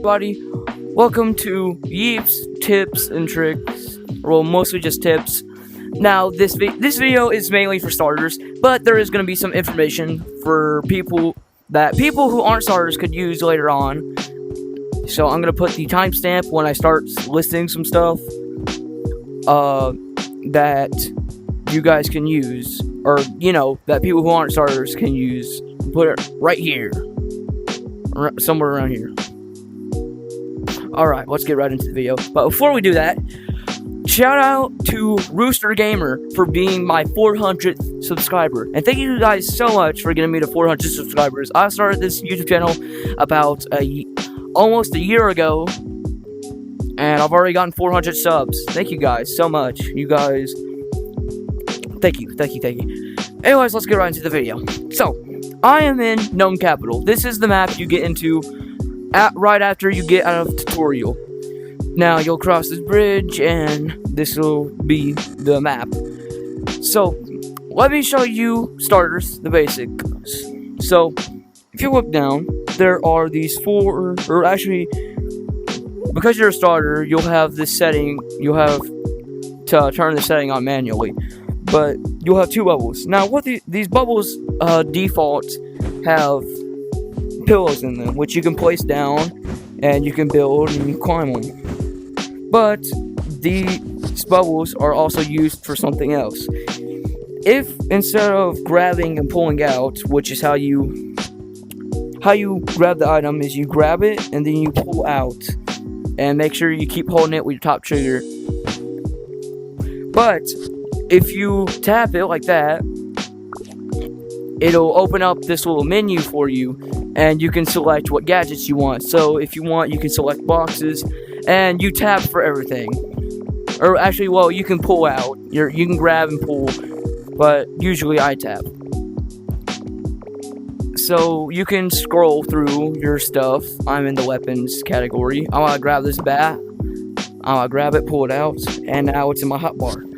everybody, welcome to Yeeps tips and tricks, well, mostly just tips. Now, this video is mainly for starters, but there is going to be some information for people who aren't starters could use later on. So I'm going to put the timestamp when I start listing some stuff that you guys can use, or that people who aren't starters can use. Put it right here, somewhere around here. Alright, let's get right into the video. But before we do that, shout out to Rooster Gamer for being my 400th subscriber. And thank you guys so much for getting me to 400 subscribers. I started this YouTube channel about almost a year ago, and I've already gotten 400 subs. Thank you guys so much. You guys, thank you. Anyways, let's get right into the video. So, I am in Gnome Capital. This is the map you get into right after you get out of tutorial. Now, you'll cross this bridge, and this will be the map. So, let me show you starters, the basics. So, if you look down, there are these four, or actually, because you're a starter, you'll have this setting, you'll have to turn the setting on manually. But you'll have two bubbles. Now, what these bubbles default have pillows in them, which you can place down, and you can build and you climb them. But these bubbles are also used for something else. If instead of grabbing and pulling out, which is how you grab the item, is you grab it and then you pull out, and make sure you keep holding it with your top trigger. But if you tap it like that, it'll open up this little menu for you, and you can select what gadgets you want. So if you want, you can select boxes, and you tap for everything. Or actually, well, you can pull out. You can grab and pull, but usually I tap. So you can scroll through your stuff. I'm in the weapons category. I want to grab this bat. I want to grab it, pull it out, and now it's in my hotbar.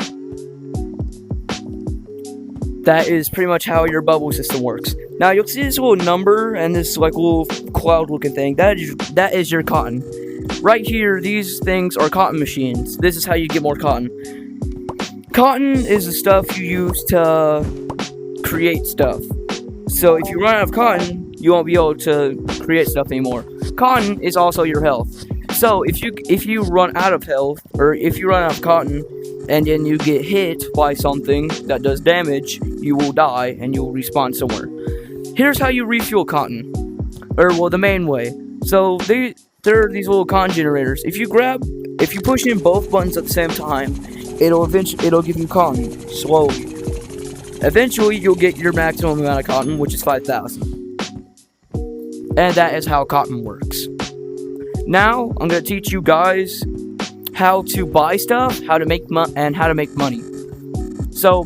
That is pretty much how your bubble system works. Now, you'll see this little number and this little cloud looking thing. That is your cotton. Right here, these things are cotton machines. This is how you get more cotton. Cotton is the stuff you use to create stuff. So if you run out of cotton, you won't be able to create stuff anymore. Cotton is also your health. So if you run out of health, or if you run out of cotton, and then you get hit by something that does damage, you will die and you will respawn somewhere. Here's how you refuel cotton, or well, the main way. So there are these little cotton generators. If you push in both buttons at the same time, it'll give you cotton slowly. Eventually, you'll get your maximum amount of cotton, which is 5,000. And that is how cotton works. Now, I'm gonna teach you guys how to buy stuff, how to make money. So,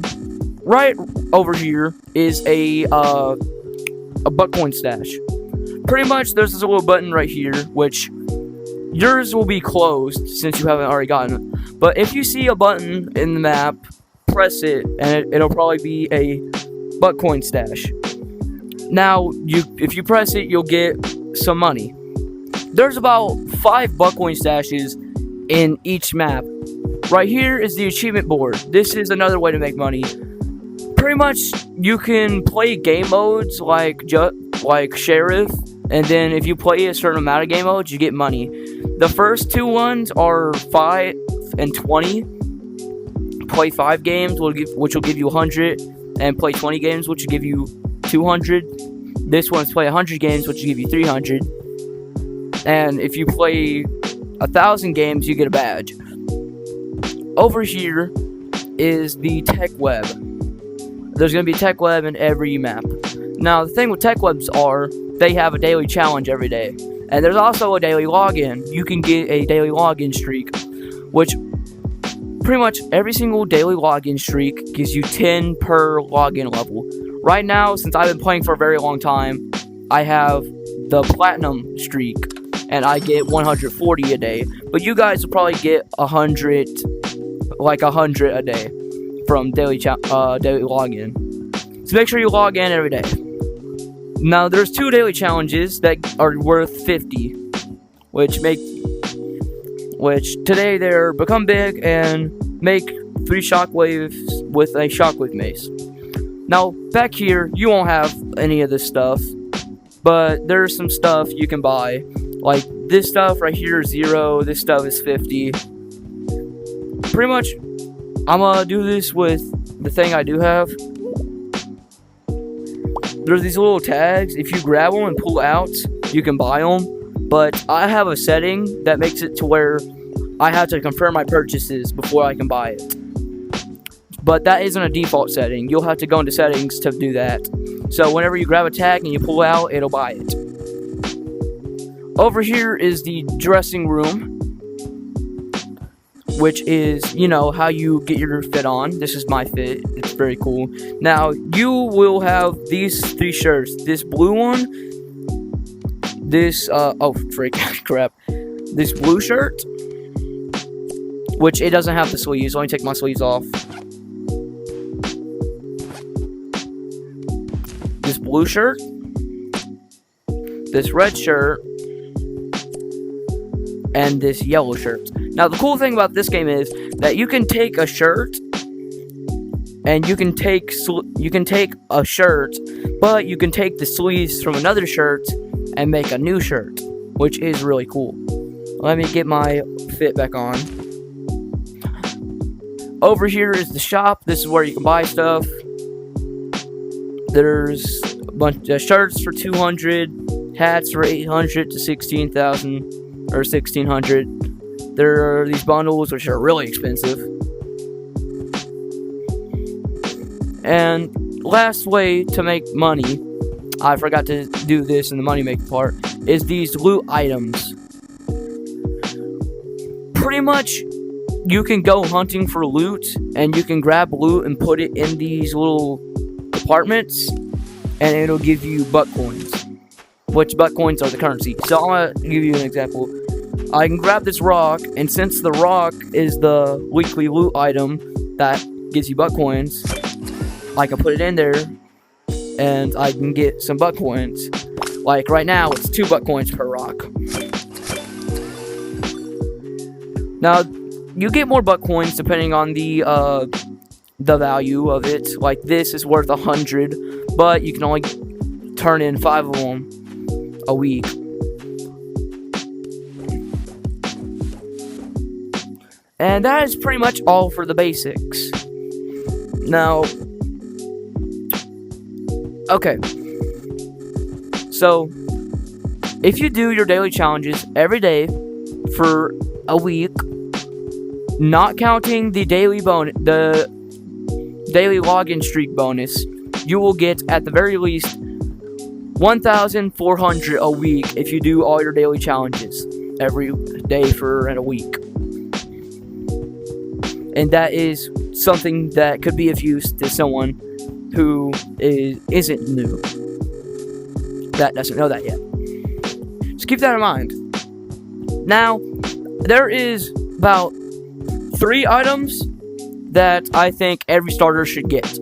right over here is a buttcoin stash. Pretty much, there's this little button right here, which yours will be closed since you haven't already gotten it. But if you see a button in the map, press it, and it'll probably be a buttcoin stash. Now, if you press it, you'll get some money. There's about 5 buttcoin stashes in each map. Right here is the achievement board. This is another way to make money. Pretty much, you can play game modes like Sheriff, and then if you play a certain amount of game modes, you get money. The first 2 ones are 5 and 20. Play 5 games, which will give you 100, and play 20 games, which will give you 200. This one's play 100 games, which will give you 300. And if you play 1,000 games, you get a badge. Over here is the tech web. There's going to be a tech web in every map. Now, the thing with tech webs are, they have a daily challenge every day. And there's also a daily login. You can get a daily login streak, which pretty much every single daily login streak gives you 10 per login level. Right now, since I've been playing for a very long time, I have the platinum streak, and I get 140 a day. But you guys will probably get 100 a day from daily login. So make sure you log in every day. Now, there's 2 daily challenges that are worth 50. which today they're become big and make 3 shockwaves with a shockwave mace. Now, back here, you won't have any of this stuff, but there's some stuff you can buy. Like, this stuff right here is 0, this stuff is 50. Pretty much, I'm gonna do this with the thing I do have. There's these little tags. If you grab them and pull out, you can buy them. But I have a setting that makes it to where I have to confirm my purchases before I can buy it. But that isn't a default setting. You'll have to go into settings to do that. So whenever you grab a tag and you pull out, it'll buy it. Over here is the dressing room, which is, you know, how you get your fit on. This is my fit. It's very cool. Now, you will have these 3 shirts. This blue one, this, crap. This blue shirt, which it doesn't have the sleeves. Let me take my sleeves off. This blue shirt, this red shirt, and this yellow shirt. Now, the cool thing about this game is that you can take a shirt, and you can take a shirt, but you can take the sleeves from another shirt and make a new shirt, which is really cool. Let me get my fit back on. Over here is the shop. This is where you can buy stuff. There's a bunch of shirts for 200, hats for 800 to 16,000 or 1,600. There are these bundles which are really expensive. And last way to make money, I forgot to do this in the money making part, is these loot items. Pretty much, you can go hunting for loot, and you can grab loot and put it in these little compartments, and it'll give you buck coins, which buck coins are the currency. So I'm gonna give you an example. I can grab this rock, and since the rock is the weekly loot item that gives you buck coins, I can put it in there, and I can get some buck coins. Like right now, it's 2 buck coins per rock. Now, you get more buck coins depending on the value of it. Like this is worth 100, but you can only turn in 5 of them a week. And that is pretty much all for the basics. Now, okay. So, if you do your daily challenges every day for a week, not counting the daily login streak bonus, you will get at the very least 1,400 a week if you do all your daily challenges every day for a week. And that is something that could be of use to someone who isn't new, that doesn't know that yet. Just keep that in mind. Now, there is about 3 items that I think every starter should get,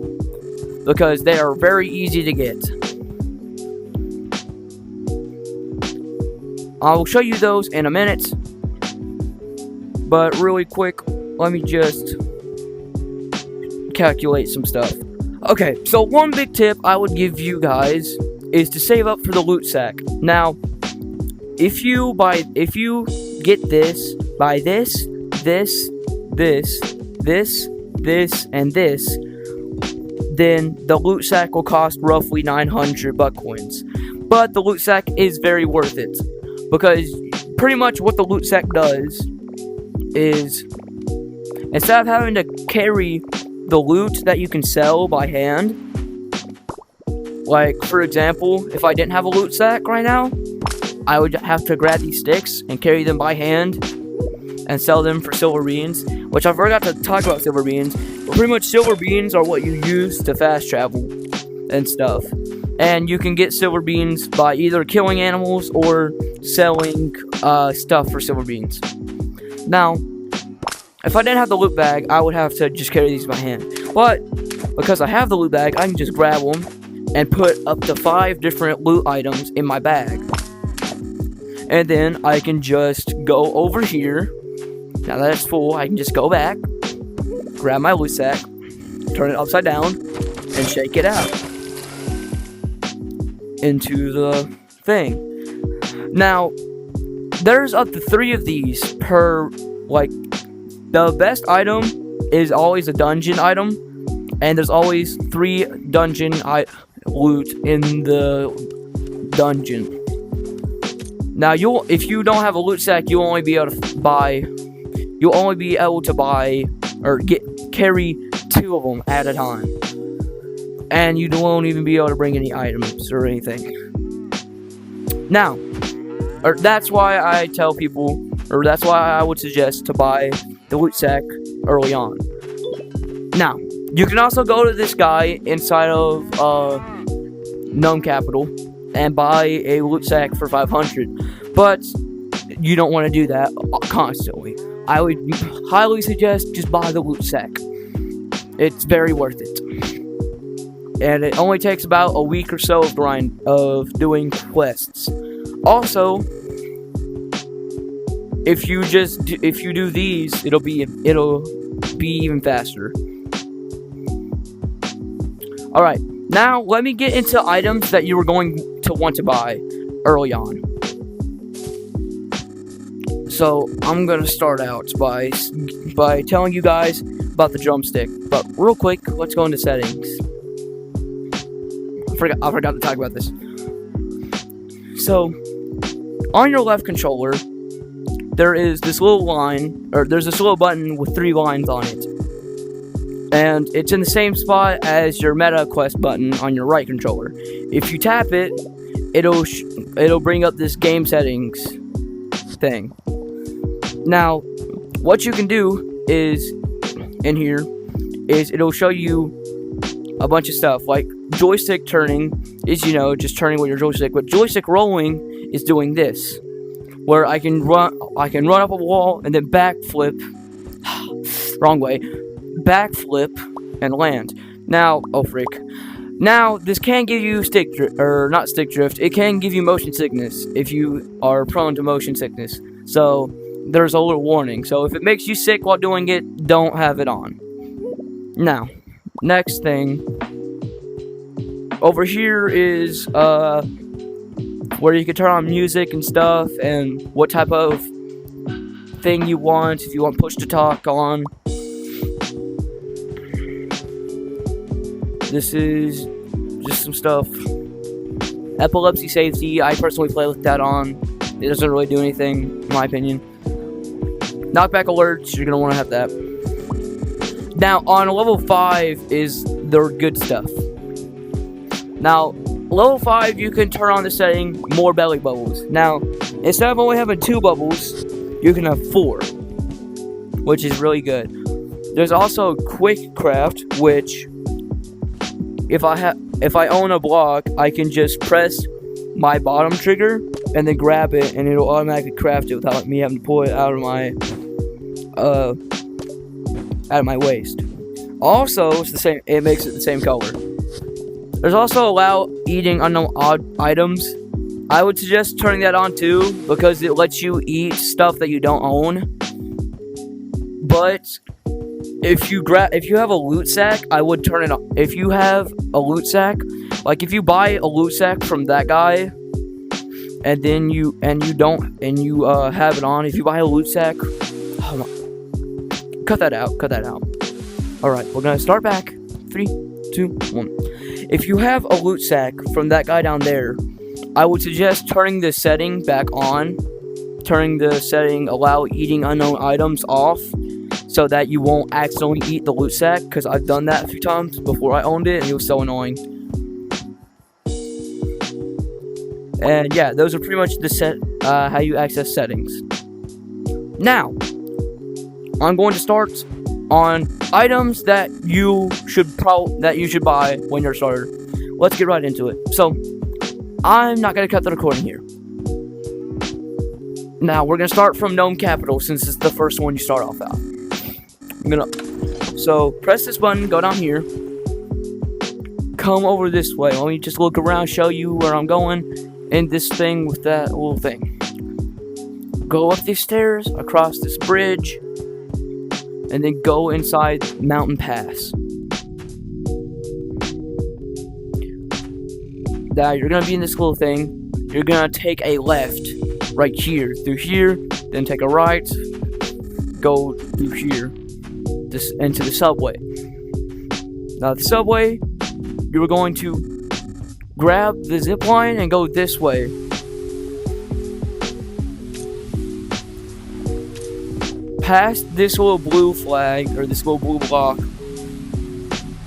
because they are very easy to get. I will show you those in a minute, but really quick, let me just calculate some stuff. Okay, so one big tip I would give you guys is to save up for the loot sack. Now, if you get this, buy this, and this, then the loot sack will cost roughly 900 buck coins. But the loot sack is very worth it, because pretty much what the loot sack does is, instead of having to carry the loot that you can sell by hand, like for example, if I didn't have a loot sack right now, I would have to grab these sticks and carry them by hand and sell them for silver beans, which I forgot to talk about silver beans, but pretty much silver beans are what you use to fast travel and stuff. And you can get silver beans by either killing animals or selling stuff for silver beans. Now, if I didn't have the loot bag, I would have to just carry these by hand. But because I have the loot bag, I can just grab them and put up to 5 different loot items in my bag. And then I can just go over here. Now that it's full, I can just go back, grab my loot sack, turn it upside down, and shake it out into the thing. Now, there's up to 3 of these per, like, the best item is always a dungeon item, and there's always 3 dungeon loot in the dungeon. Now, if you don't have a loot sack, you'll only be able to buy or carry 2 of them at a time, and you won't even be able to bring any items or anything. Now, that's why I tell people, or that's why I would suggest to buy the loot sack early on. Now, you can also go to this guy inside of Gnome Capital and buy a loot sack for 500, but you don't want to do that constantly. I would highly suggest just buy the loot sack. It's very worth it, and it only takes about a week or so of doing quests. Also, if you do these, it'll be even faster. All right, now let me get into items that you were going to want to buy early on. So I'm gonna start out by telling you guys about the drumstick. But real quick, let's go into settings. I forgot to talk about this. So on your left controller, there is this little line, or there's this little button with 3 lines on it, and it's in the same spot as your meta quest button on your right controller. If you tap it, it'll bring up this game settings thing. Now, what you can do is, in here, is it'll show you a bunch of stuff, like joystick turning is, just turning with your joystick, but joystick rolling is doing this, where I can run up a wall and then backflip, wrong way, backflip and land. Now, oh frick. Now, this can give you not stick drift, it can give you motion sickness if you are prone to motion sickness. So, there's a little warning. So, if it makes you sick while doing it, don't have it on. Now, next thing. Over here is, where you can turn on music and stuff, and what type of thing you want, if you want push to talk on. This is just some stuff. Epilepsy safety, I personally play with that on. It doesn't really do anything, in my opinion. Knockback alerts, you're going to want to have that. Now, on level 5 is the good stuff. Now, level 5, you can turn on the setting, more belly bubbles. Now, instead of only having 2 bubbles, you can have 4, which is really good. There's also quick craft, which, if I own a block, I can just press my bottom trigger and then grab it, and it'll automatically craft it without me having to pull it out of my waist. Also, it's the same. It makes it the same color. There's also allow eating unknown items. I would suggest turning that on too, because it lets you eat stuff that you don't own. But if you have a loot sack, I would turn it on. If you have a loot sack, like if you buy a loot sack from that guy, and then you have it on. If you buy a loot sack, cut that out. All right, we're gonna start back. 3, 2, 1. If you have a loot sack from that guy down there, I would suggest turning the setting back on. Turning the setting allow eating unknown items off, so that you won't accidentally eat the loot sack, because I've done that a few times before I owned it, and it was so annoying. And yeah, those are pretty much the how you access settings. Now, I'm going to start on items that you should buy when you're a starter. Let's get right into it. So, I'm not going to cut the recording here. Now, we're going to start from Gnome Capital, since it's the first one you start off at. So, press this button, go down here, come over this way. Let me just look around, show you where I'm going, and this thing with that little thing. go up these stairs, across this bridge, and then go inside Mountain Pass. Now you're gonna be in this little thing. You're gonna take a left right here, through here, then take a right, go through here, this into the subway. Now the subway, you're going to grab the zip line and go this way. Past this little blue flag, or this little blue block,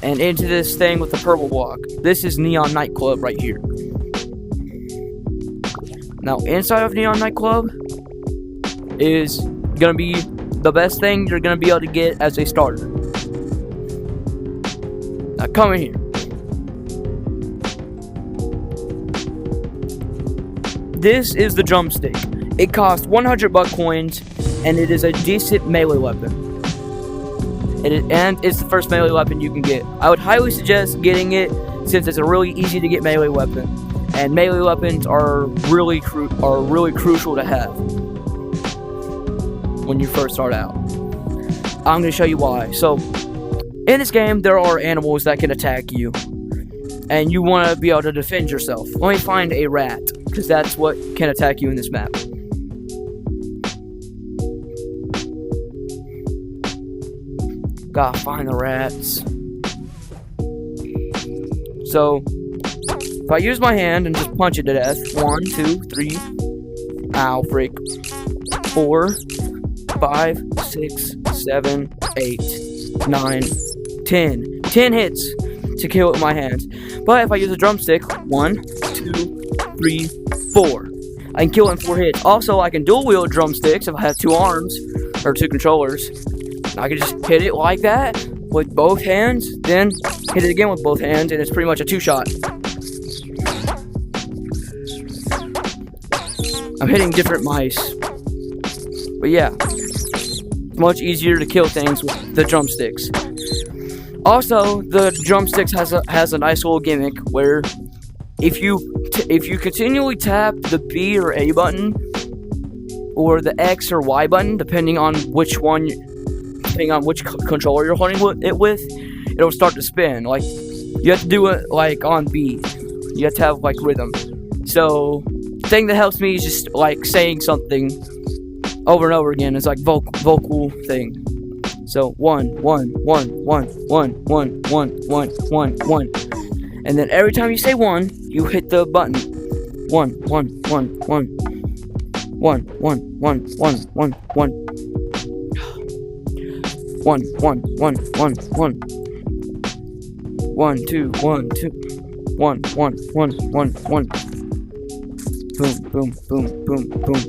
and into this thing with the purple block. This is Neon Nightclub right here. Now inside of Neon Nightclub is gonna be the best thing you're gonna be able to get as a starter. Now come in here. This is the drumstick. It costs 100 buck coins, and it is a decent melee weapon. And it's the first melee weapon you can get. I would highly suggest getting it since it's a really easy to get melee weapon, and melee weapons are really crucial to have when you first start out. I'm going to show you why. So, in this game, there are animals that can attack you, and you want to be able to defend yourself. Let me find a rat, because that's what can attack you in this map. Gotta find the rats. So, if I use my hand and just punch it to death, 1, 2, 3, ow, freak, 4, 5, 6, 7, 8, 9, 10. 10 hits to kill it with my hands. But if I use a drumstick, 1, 2, 3, 4. I can kill it in 4 hits. Also, I can dual wield drumsticks if I have 2 arms, or 2 controllers. I can just hit it like that with both hands, then hit it again with both hands, and it's pretty much a 2-shot. I'm hitting different mice. But yeah, much easier to kill things with the drumsticks. Also, the drumsticks has a nice little gimmick where if you continually tap the B or A button, or the X or Y button, depending on which controller you're holding it with, it'll start to spin. Like, you have to do it like on B. You have to have like rhythm. So, the thing that helps me is just like saying something over and over again. It's like vocal thing. So 1, 1, 1, 1, 1, 1, 1, 1, 1, 1. And then every time you say 1, you hit the button. 1, 1, 1, 1. 1, 1, 1, 1, 1, 1. 1, 1, 1, 1, 1. 1, 2, 1, 2. 1, 1, 1, 1, 1. Boom, boom, boom, boom, boom.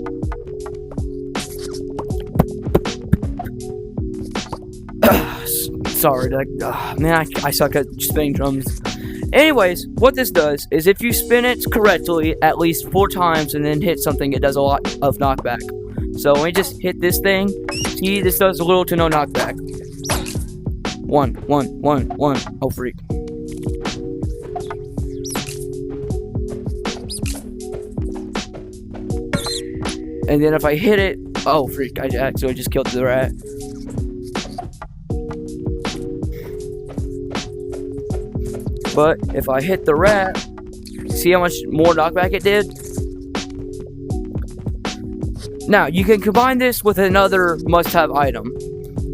Sorry, man, I suck at spinning drums. Anyways, what this does is if you spin it correctly at least 4 times and then hit something, it does a lot of knockback. So when you just hit this thing, see, this does little to no knockback. 1, 1, 1, 1. Oh, freak. And then if I hit it, oh, freak, I actually just killed the rat. But if I hit the rat, see how much more knockback it did? Now, you can combine this with another must-have item,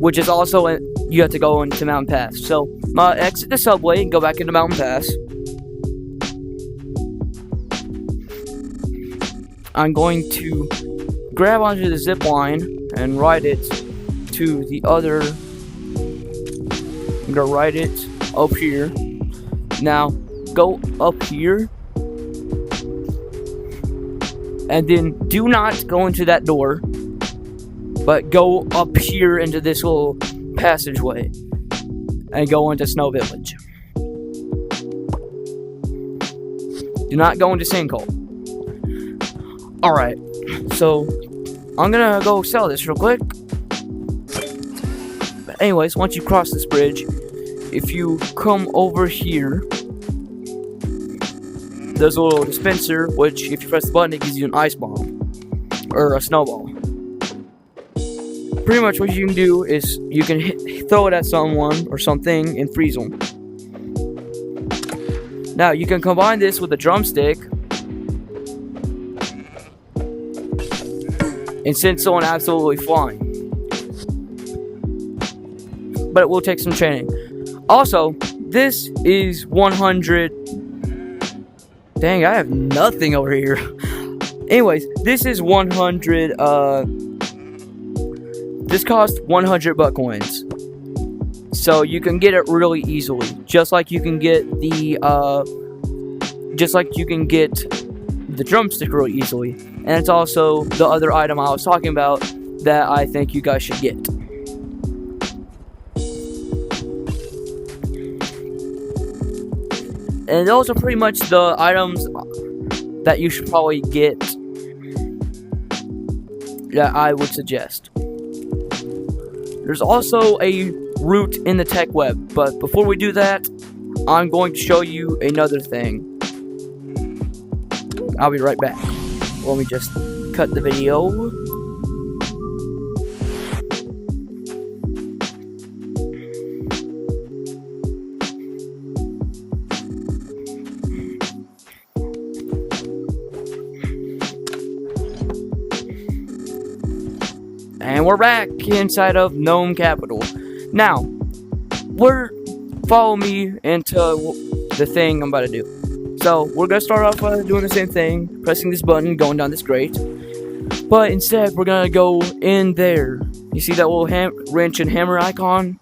which is also, you have to go into Mountain Pass. So, exit the subway and go back into Mountain Pass. I'm going to grab onto the zip line and ride it to the other. I'm gonna ride it up here. Now, go up here, and then do not go into that door, but go up here into this little passageway, and go into Snow Village. Do not go into Sinkhole. Alright, so, I'm gonna go sell this real quick. But anyways, once you cross this bridge, if you come over here, there's a little dispenser, which if you press the button, it gives you an ice bomb, or a snowball. pretty much what you can do is you can throw it at someone or something and freeze them. Now you can combine this with a drumstick and send someone absolutely flying. But it will take some training. Also, this is 100. Dang, I have nothing over here. Anyways, this is 100. This costs 100 buck coins, so you can get it really easily. Just like you can get the drumstick really easily. And it's also the other item I was talking about that I think you guys should get. And those are pretty much the items that you should probably get that I would suggest. There's also a route in the tech web, but before we do that, I'm going to show you another thing. I'll be right back. Let me just cut the video. And we're back inside of Gnome Capital. Now, follow me into the thing I'm about to do. So, we're going to start off by doing the same thing, pressing this button, going down this grate. But instead, we're going to go in there. You see that little wrench and hammer icon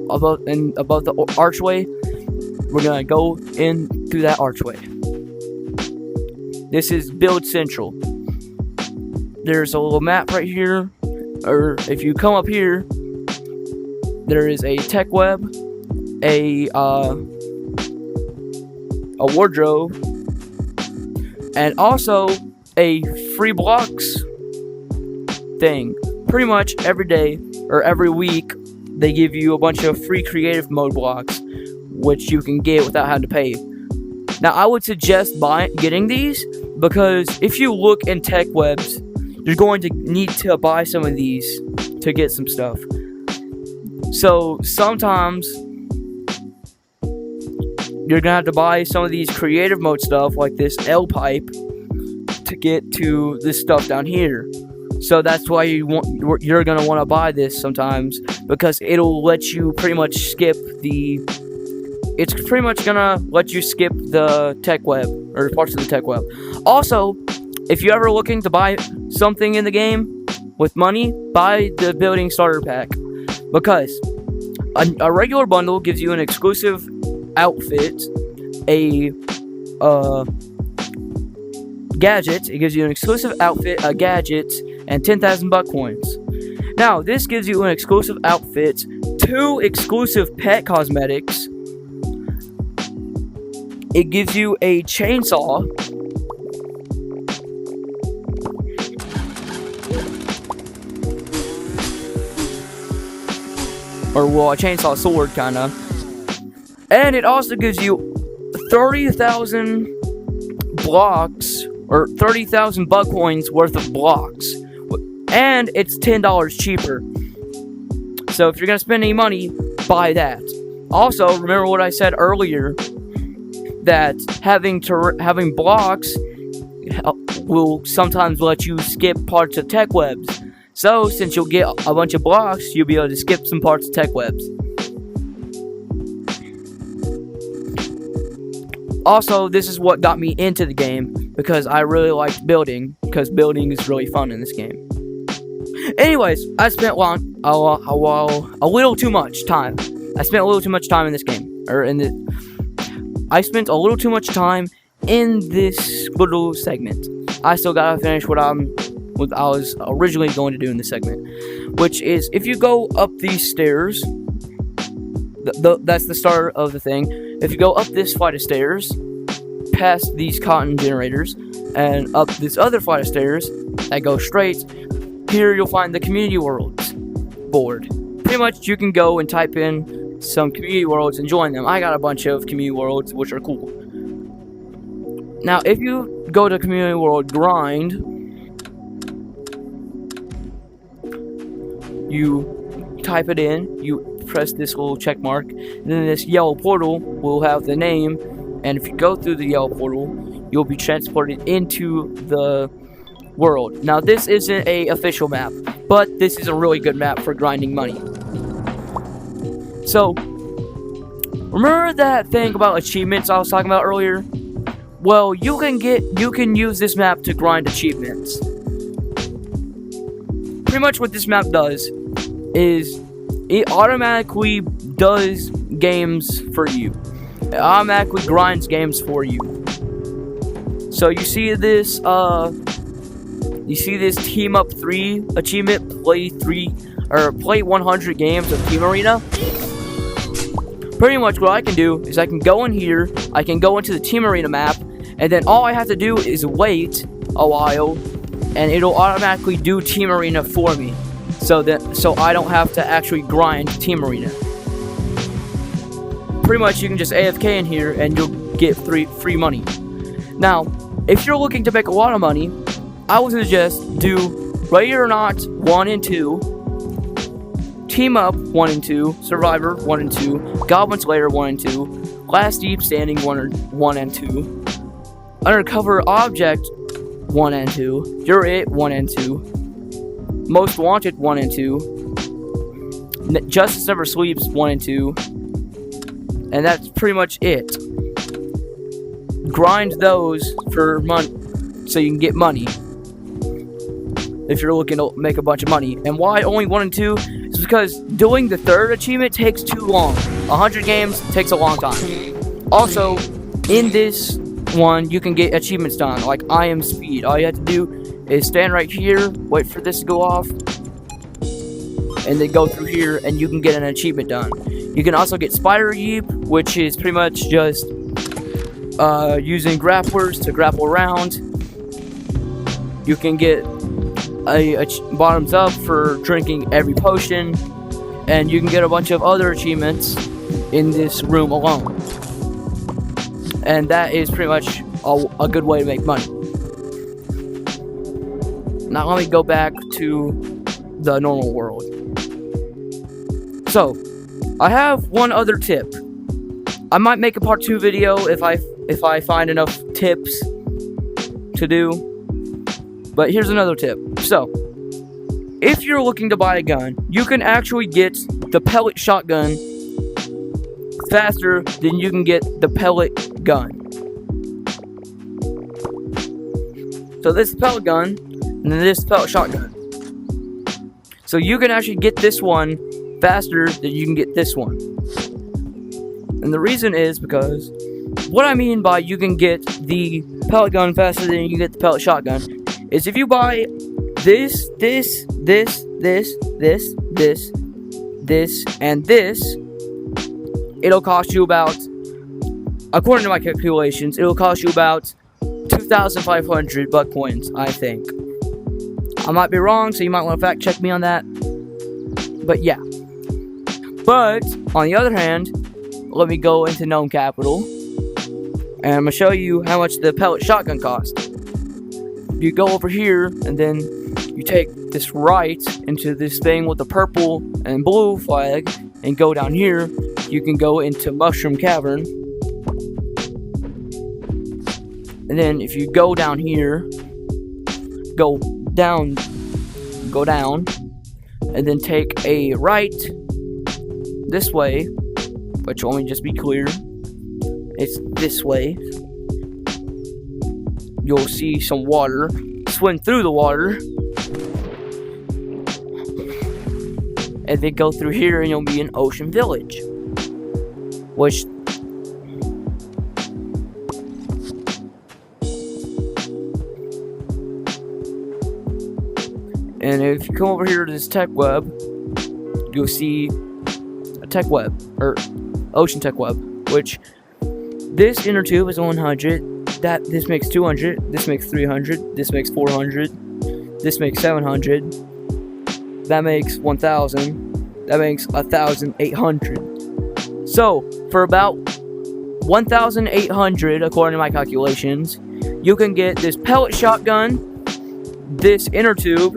above the archway? We're going to go in through that archway. This is Build Central. There's a little map right here, or if you come up here, there is a tech web, a wardrobe, and also a free blocks thing. Pretty much every day or every week, they give you a bunch of free creative mode blocks, which you can get without having to pay. Now, I would suggest getting these because if you look in tech webs, you're going to need to buy some of these to get some stuff. So sometimes you're gonna have to buy some of these creative mode stuff like this L pipe to get to this stuff down here. So that's why you're gonna want to buy this sometimes, because it'll let you pretty much skip it's pretty much gonna let you skip the tech web or parts of the tech web. Also, if you're ever looking to buy something in the game with money, buy the building starter pack, because a regular bundle gives you an exclusive outfit, a gadget. It gives you an exclusive outfit, a gadget, and 10,000 buck coins. Now, this gives you an exclusive outfit, 2 exclusive pet cosmetics. It gives you a chainsaw. Or, well, a chainsaw sword, kinda. And it also gives you 30,000 blocks, or 30,000 buck coins worth of blocks. And it's $10 cheaper. So if you're gonna spend any money, buy that. Also, remember what I said earlier, that having blocks will sometimes let you skip parts of tech webs. So, since you'll get a bunch of blocks, you'll be able to skip some parts of tech webs. Also, this is what got me into the game, because I really liked building, because building is really fun in this game. Anyways, I spent a little too much time. I spent a little too much time in this game, I spent a little too much time in this little segment. I still gotta finish what I was originally going to do in this segment, which is, if you go up these stairs, that's the start of the thing. If you go up this flight of stairs, past these cotton generators, and up this other flight of stairs that go straight, here you'll find the community worlds board. Pretty much you can go and type in some community worlds and join them. I got a bunch of community worlds, which are cool. Now, if you go to community world grind, You type it in, you press this little check mark, and then this yellow portal will have the name, and if you go through the yellow portal, you'll be transported into the world. Now, this isn't a official map, but this is a really good map for grinding money. So, remember that thing about achievements I was talking about earlier? Well, you can use this map to grind achievements. Pretty much what this map does is it automatically does games for you. It automatically grinds games for you. So you see this Team Up 3 achievement, play 100 games of Team Arena. Pretty much what I can do is I can go in here, I can go into the Team Arena map, and then all I have to do is wait a while, and it'll automatically do Team Arena for me, so I don't have to actually grind Team Arena. Pretty much you can just AFK in here and you'll get free money. Now, if you're looking to make a lot of money, I would suggest do Ready or Not 1 and 2, Team Up 1 and 2, Survivor 1 and 2, Goblin Slayer 1 and 2, Last Deep Standing 1 and 2, Undercover Object 1 and 2, You're It 1 and 2, Most Wanted 1 and 2, Justice Never Sleeps 1 and 2, and that's pretty much it. Grind those for money, so you can get money. If you're looking to make a bunch of money. And why only 1 and 2 is because doing the third achievement takes too long. 100 games takes a long time. Also, in this one, you can get achievements done, like I Am Speed. All you have to do is stand right here, wait for this to go off, and then go through here, and you can get an achievement done. You can also get Spider Yeep, which is pretty much just using grapplers to grapple around. You can get a bottoms up for drinking every potion, and you can get a bunch of other achievements in this room alone. And that is pretty much a good way to make money. Now let me go back to the normal world. So, I have one other tip. I might make a part 2 video if I find enough tips to do. But here's another tip. So, if you're looking to buy a gun, you can actually get the pellet shotgun faster than you can get the pellet gun. So this is the pellet gun, and then this is the pellet shotgun. So you can actually get this one faster than you can get this one. And the reason is because what I mean by you can get the pellet gun faster than you can get the pellet shotgun is if you buy this, and this, it'll cost you about, according to my calculations, it'll cost you about 2,500 buck coins, I think. I might be wrong, so you might want to fact check me on that. But yeah. But, on the other hand, let me go into Gnome Capital, and I'm going to show you how much the pellet shotgun costs. You go over here, and then you take this right into this thing with the purple and blue flag, and go down here. You can go into Mushroom Cavern, and then if you go down here, go down, and then take a right this way, which let me just be clear, it's this way. You'll see some water. Swim through the water, and then go through here, and you'll be in Ocean Village, which and if you come over here to this tech web, you'll see a tech web, or ocean tech web, which this inner tube is 100. This makes 200, this makes 300, this makes 400, this makes 700, that makes 1,000, that makes 1,800. So, for about 1,800, according to my calculations, you can get this pellet shotgun, this inner tube,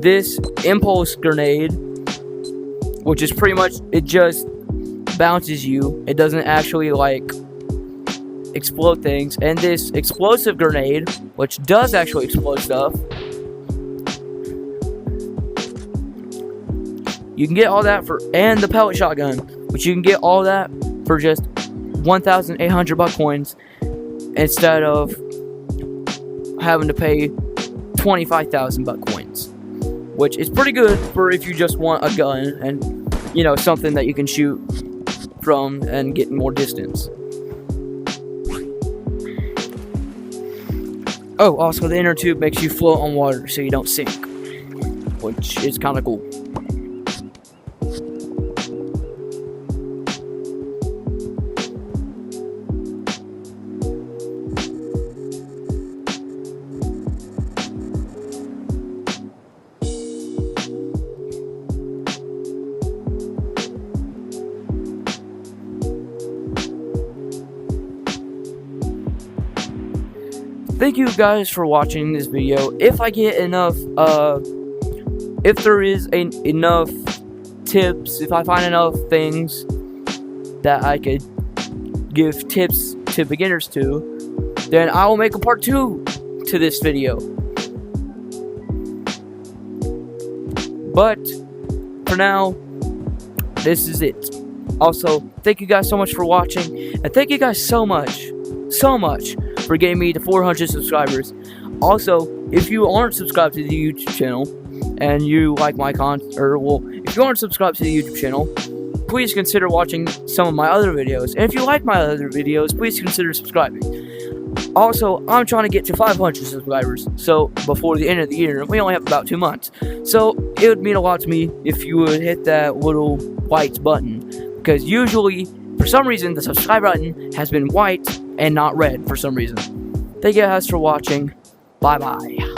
this impulse grenade, which is pretty much, it just bounces you. It doesn't actually like explode things. And this explosive grenade, which does actually explode stuff. You can get all that for, and the pellet shotgun, which you can get all that for just 1,800 buck coins instead of having to pay 25,000 buck coins, which is pretty good for if you just want a gun and, you know, something that you can shoot from and get more distance. Oh, also the inner tube makes you float on water so you don't sink, which is kind of cool. Thank you guys for watching this video. If I get enough, if there is enough tips, if I find enough things that I could give tips to beginners to, then I will make a part 2 to this video. But for now, this is it. Also, thank you guys so much for watching, and thank you guys so much for getting me to 400 subscribers. Also, if you aren't subscribed to the YouTube channel and you like my content, or well, if you aren't subscribed to the YouTube channel, please consider watching some of my other videos. And if you like my other videos, please consider subscribing. Also, I'm trying to get to 500 subscribers, so before the end of the year. We only have about 2 months, so it would mean a lot to me if you would hit that little white button, because usually, for some reason, the subscribe button has been white and not red for some reason. Thank you guys for watching. Bye bye.